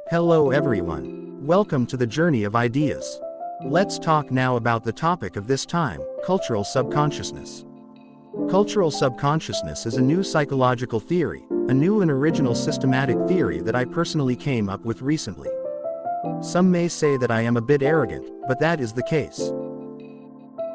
Hello everyone. Welcome to the journey of ideas. Let's talk now about the topic of this time, cultural subconsciousness. Cultural subconsciousness is a new psychological theory, a new and original systematic theory that I personally came up with recently. Some may say that I am a bit arrogant, but that is the case.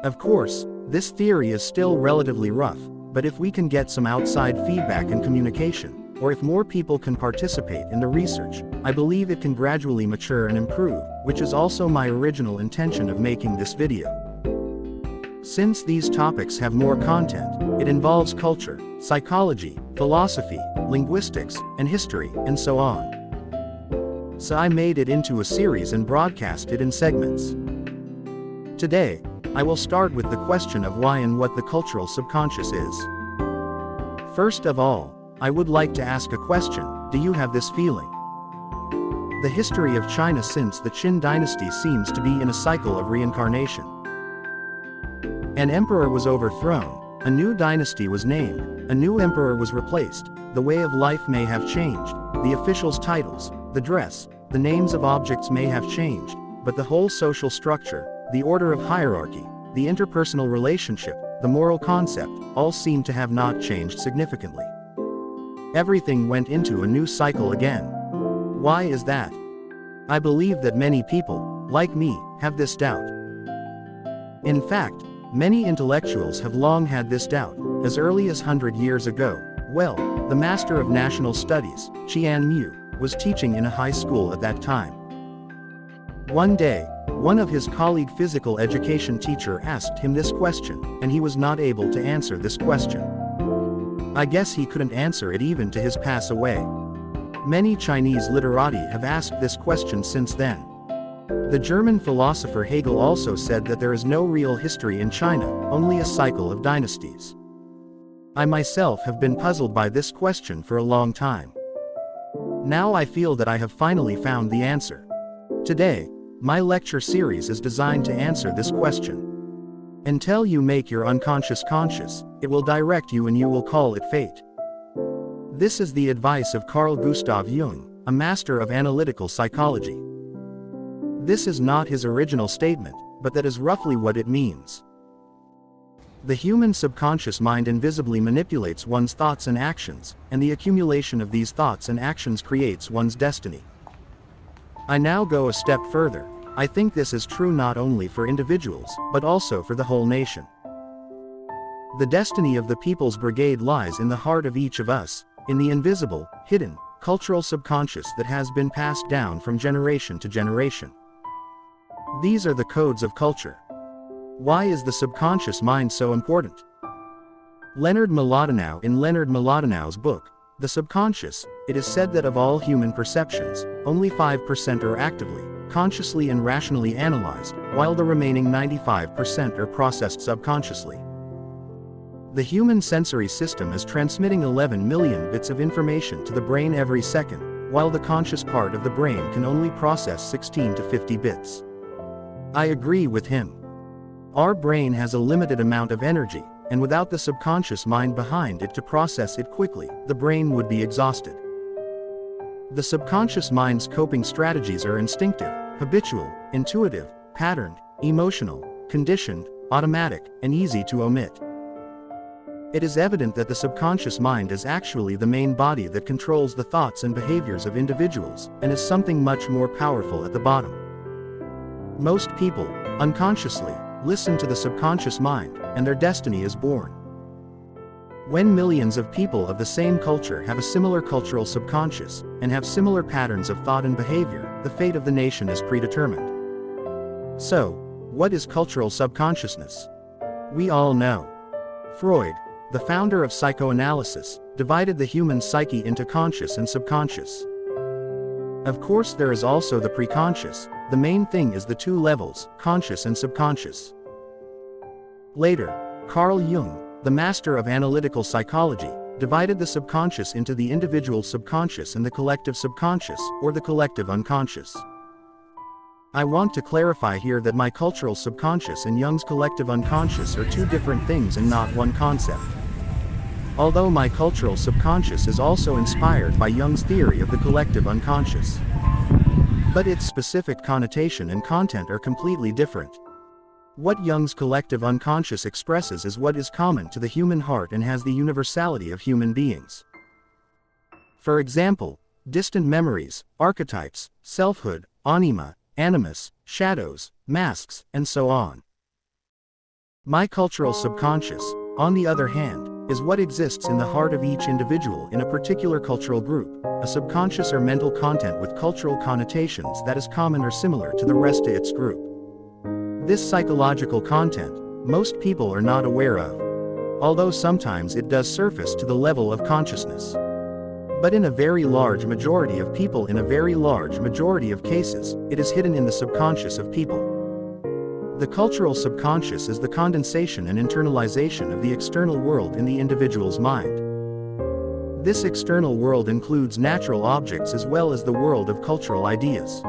Of course, this theory is still relatively rough, but if we can get some outside feedback and communication, or if more people can participate in the research, I believe it can gradually mature and improve, which is also my original intention of making this video. Since these topics have more content, it involves culture, psychology, philosophy, linguistics, and history, and so on. So I made it into a series and broadcast it in segments. Today, I will start with the question of why and what the cultural subconscious is. First of all, I would like to ask a question: do you have this feeling? The history of China since the Qin dynasty seems to be in a cycle of reincarnation. An emperor was overthrown, a new dynasty was named, a new emperor was replaced, the way of life may have changed, the officials' titles, the dress, the names of objects may have changed, but the whole social structure, the order of hierarchy, the interpersonal relationship, the moral concept, all seem to have not changed significantly. Everything went into a new cycle again. Why is that? I believe that many people, like me, have this doubt. In fact, many intellectuals have long had this doubt, as early as 100 years ago. Well, the Master of National Studies, Qian Mu, was teaching in a high school at that time. One day, one of his colleague physical education teacher asked him this question, and he was not able to answer this question. I guess he couldn't answer it even to his pass away. Many Chinese literati have asked this question since then. The German philosopher Hegel also said that there is no real history in China, only a cycle of dynasties. I myself have been puzzled by this question for a long time. Now I feel that I have finally found the answer. Today, my lecture series is designed to answer this question. Until you make your unconscious conscious, it will direct you and you will call it fate. This is the advice of Carl Gustav Jung, a master of analytical psychology. This is not his original statement, but that is roughly what it means. The human subconscious mind invisibly manipulates one's thoughts and actions, and the accumulation of these thoughts and actions creates one's destiny. I now go a step further. I think this is true not only for individuals, but also for the whole nation. The destiny of the People's Brigade lies in the heart of each of us, in the invisible, hidden, cultural subconscious that has been passed down from generation to generation. These are the codes of culture. Why is the subconscious mind so important? Leonard Mlodinow, in Leonard Mlodinow's book, The Subconscious, it is said that of all human perceptions, only 5% are actively, consciously and rationally analyzed, while the remaining 95% are processed subconsciously. The human sensory system is transmitting 11 million bits of information to the brain every second, while the conscious part of the brain can only process 16 to 50 bits. I agree with him. Our brain has a limited amount of energy, and without the subconscious mind behind it to process it quickly, the brain would be exhausted. The subconscious mind's coping strategies are instinctive, habitual, intuitive, patterned, emotional, conditioned, automatic, and easy to omit. It is evident that the subconscious mind is actually the main body that controls the thoughts and behaviors of individuals, and is something much more powerful at the bottom. Most people, unconsciously, listen to the subconscious mind, and their destiny is born. When millions of people of the same culture have a similar cultural subconscious, and have similar patterns of thought and behavior, the fate of the nation is predetermined. So, what is cultural subconsciousness? We all know. Freud, the founder of psychoanalysis, divided the human psyche into conscious and subconscious. Of course, there is also the preconscious. The main thing is the two levels, conscious and subconscious. Later, Carl Jung, the master of analytical psychology, divided the subconscious into the individual subconscious and the collective subconscious, or the collective unconscious. I want to clarify here that my cultural subconscious and Jung's collective unconscious are two different things and not one concept. although my cultural subconscious is also inspired by Jung's theory of the collective unconscious. but its specific connotation and content are completely different. What Jung's collective unconscious expresses is what is common to the human heart and has the universality of human beings. For example, distant memories, archetypes, selfhood, anima, animus, shadows, masks, and so on. My cultural subconscious, on the other hand, is what exists in the heart of each individual in a particular cultural group, a subconscious or mental content with cultural connotations that is common or similar to the rest of its group. This psychological content, most people are not aware of, although sometimes it does surface to the level of consciousness. But in a very large majority of people, in a very large majority of cases, it is hidden in the subconscious of people. The cultural subconscious is the condensation and internalization of the external world in the individual's mind. This external world includes natural objects as well as the world of cultural ideas.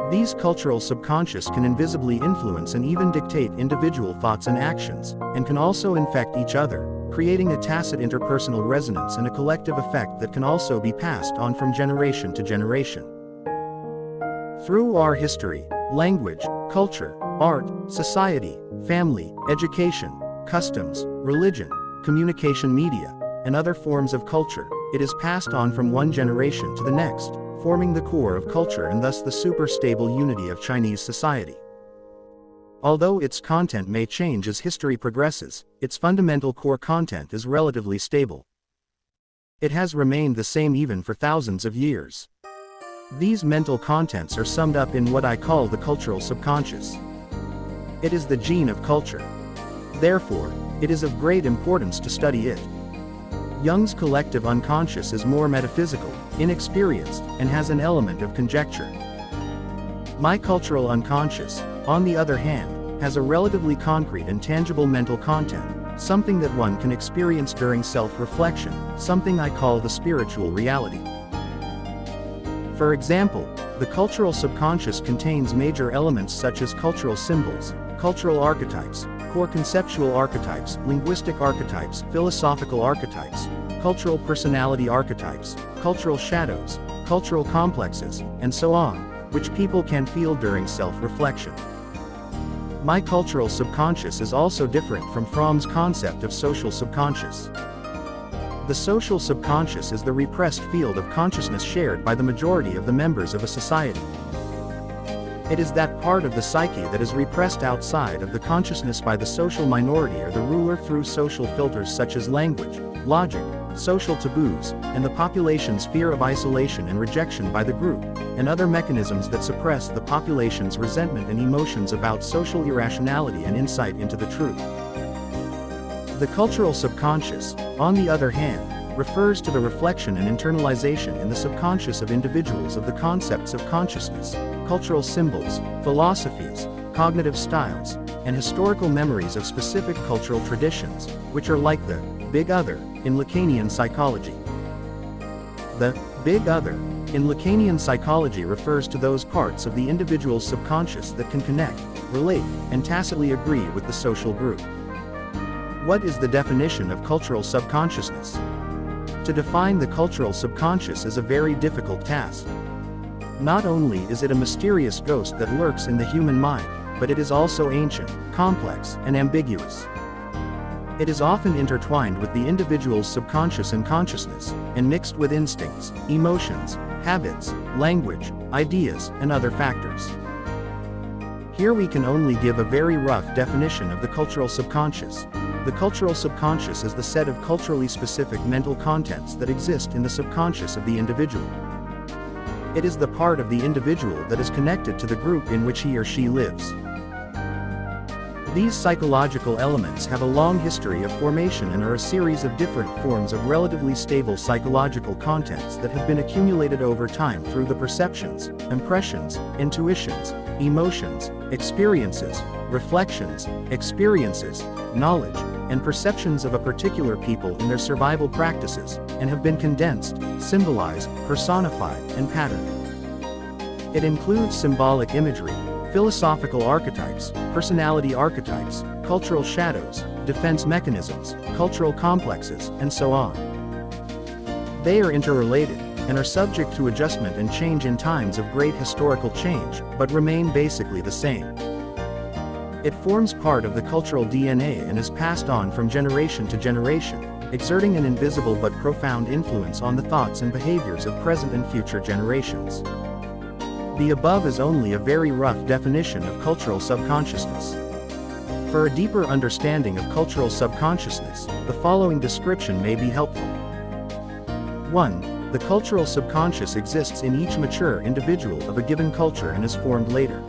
These cultural subconscious can invisibly influence and even dictate individual thoughts and actions, and can also infect each other, creating a tacit interpersonal resonance and a collective effect that can also be passed on from generation to generation. Through our history, language, culture, art, society, family, education, customs, religion, communication media, and other forms of culture, it is passed on from one generation to the next, forming the core of culture and thus the super-stable unity of Chinese society. Although its content may change as history progresses, its fundamental core content is relatively stable. It has remained the same even for thousands of years. These mental contents are summed up in what I call the cultural subconscious. It is the gene of culture. Therefore, it is of great importance to study it. Jung's collective unconscious is more metaphysical, inexperienced, and has an element of conjecture. My cultural unconscious, on the other hand, has a relatively concrete and tangible mental content, something that one can experience during self-reflection, something I call the spiritual reality. For example, the cultural subconscious contains major elements such as cultural symbols, cultural archetypes, core conceptual archetypes, linguistic archetypes, philosophical archetypes, cultural personality archetypes, cultural shadows, cultural complexes, and so on, which people can feel during self-reflection. My cultural subconscious is also different from Fromm's concept of social subconscious. The social subconscious is the repressed field of consciousness shared by the majority of the members of a society. It is that part of the psyche that is repressed outside of the consciousness by the social minority or the ruler through social filters such as language, logic, social taboos, and the population's fear of isolation and rejection by the group, and other mechanisms that suppress the population's resentment and emotions about social irrationality and insight into the truth. The cultural subconscious, on the other hand, refers to the reflection and internalization in the subconscious of individuals of the concepts of consciousness, cultural symbols, philosophies, cognitive styles, and historical memories of specific cultural traditions, which are like the big other in Lacanian psychology. The big other in Lacanian psychology refers to those parts of the individual's subconscious that can connect, relate, and tacitly agree with the social group. What is the definition of cultural subconsciousness? To define the cultural subconscious is a very difficult task. Not only is it a mysterious ghost that lurks in the human mind, but it is also ancient, complex, and ambiguous. It is often intertwined with the individual's subconscious and consciousness, and mixed with instincts, emotions, habits, language, ideas, and other factors. Here we can only give a very rough definition of the cultural subconscious. The cultural subconscious is the set of culturally specific mental contents that exist in the subconscious of the individual. It is the part of the individual that is connected to the group in which he or she lives. These psychological elements have a long history of formation and are a series of different forms of relatively stable psychological contents that have been accumulated over time through the perceptions, impressions, intuitions, emotions, experiences, reflections, experiences, knowledge, and perceptions of a particular people in their survival practices, and have been condensed, symbolized, personified, and patterned. It includes symbolic imagery, philosophical archetypes, personality archetypes, cultural shadows, defense mechanisms, cultural complexes, and so on. They are interrelated, and are subject to adjustment and change in times of great historical change, but remain basically the same. It forms part of the cultural DNA and is passed on from generation to generation, exerting an invisible but profound influence on the thoughts and behaviors of present and future generations. The above is only a very rough definition of cultural subconsciousness. For a deeper understanding of cultural subconsciousness, the following description may be helpful. 1. The cultural subconscious exists in each mature individual of a given culture and is formed later.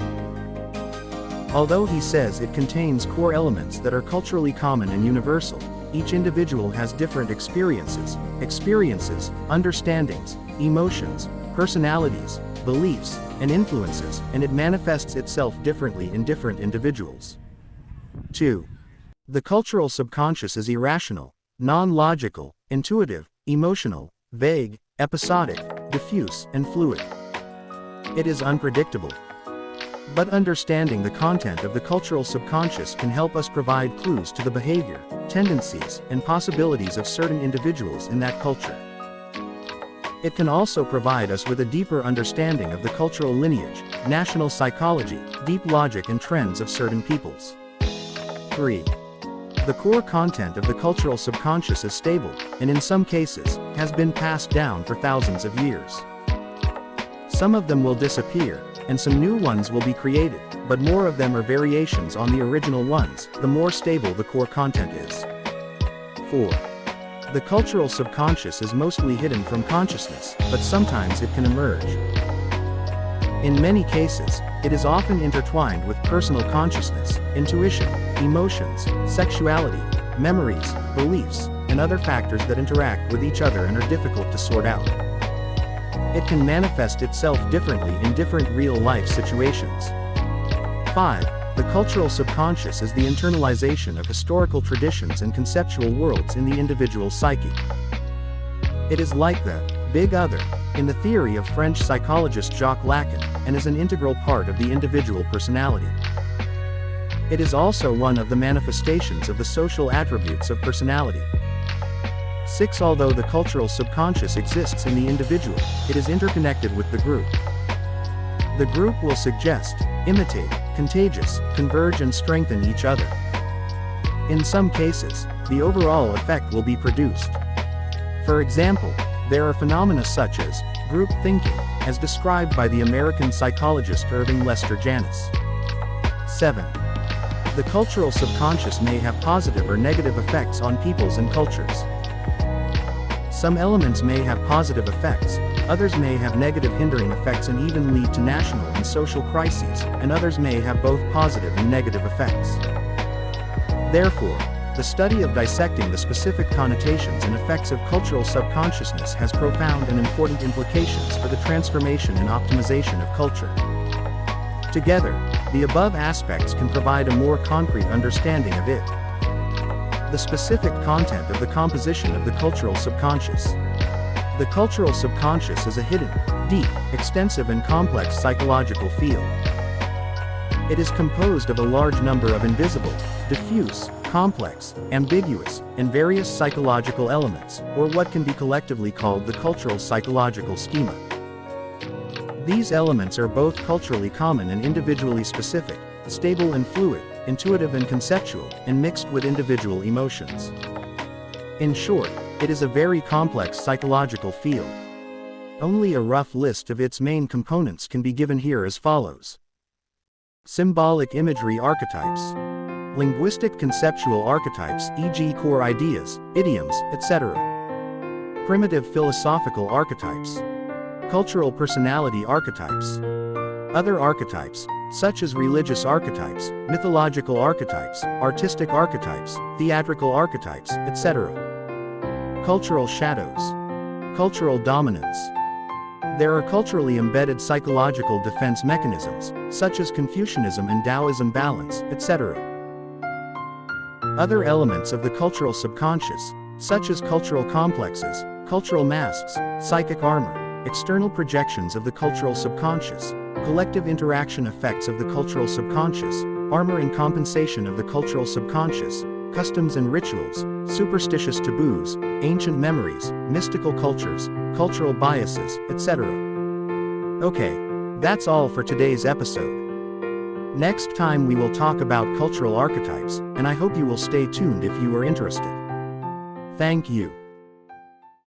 Although he says it contains core elements that are culturally common and universal, each individual has different experiences, understandings, emotions, personalities, beliefs, and influences, and it manifests itself differently in different individuals. 2. The cultural subconscious is irrational, non-logical, intuitive, emotional, vague, episodic, diffuse, and fluid. It is unpredictable. But understanding the content of the cultural subconscious can help us provide clues to the behavior, tendencies, and possibilities of certain individuals in that culture. It can also provide us with a deeper understanding of the cultural lineage, national psychology, deep logic and trends of certain peoples. 3. The core content of the cultural subconscious is stable, and in some cases, has been passed down for thousands of years. Some of them will disappear, and some new ones will be created, but more of them are variations on the original ones, the more stable the core content is. 4. The cultural subconscious is mostly hidden from consciousness, but sometimes it can emerge. In many cases, it is often intertwined with personal consciousness, intuition, emotions, sexuality, memories, beliefs, and other factors that interact with each other and are difficult to sort out. It can manifest itself differently in different real-life situations. 5. The cultural subconscious is the internalization of historical traditions and conceptual worlds in the individual psyche. It is like the big other in the theory of French psychologist Jacques Lacan, and is an integral part of the individual personality. It is also one of the manifestations of the social attributes of personality. 6. Although the cultural subconscious exists in the individual, it is interconnected with the group. The group will suggest, imitate, contagious, converge and strengthen each other. In some cases, the overall effect will be produced. For example, there are phenomena such as group thinking, as described by the American psychologist Irving Lester Janis. 7. The cultural subconscious may have positive or negative effects on peoples and cultures. Some elements may have positive effects, others may have negative hindering effects and even lead to national and social crises, and others may have both positive and negative effects. Therefore, the study of dissecting the specific connotations and effects of cultural subconsciousness has profound and important implications for the transformation and optimization of culture. Together, the above aspects can provide a more concrete understanding of it. The specific content of the composition of the cultural subconscious. The cultural subconscious is a hidden, deep, extensive and complex psychological field. It is composed of a large number of invisible, diffuse, complex, ambiguous, and various psychological elements, or what can be collectively called the cultural psychological schema. These elements are both culturally common and individually specific, stable and fluid, intuitive and conceptual, and mixed with individual emotions. In short, it is a very complex psychological field. Only a rough list of its main components can be given here as follows. Symbolic imagery archetypes. Linguistic conceptual archetypes, e.g. core ideas, idioms, etc. Primitive philosophical archetypes. Cultural personality archetypes. Other archetypes, such as religious archetypes, mythological archetypes, artistic archetypes, theatrical archetypes, etc. Cultural shadows. Cultural dominance. There are culturally embedded psychological defense mechanisms, such as Confucianism and Taoism balance, etc. Other elements of the cultural subconscious, such as cultural complexes, cultural masks, psychic armor, external projections of the cultural subconscious, collective interaction effects of the cultural subconscious, armor and compensation of the cultural subconscious, customs and rituals, superstitious taboos, ancient memories, mystical cultures, cultural biases, etc. Okay, that's all for today's episode. Next time we will talk about cultural archetypes, and I hope you will stay tuned if you are interested. Thank you.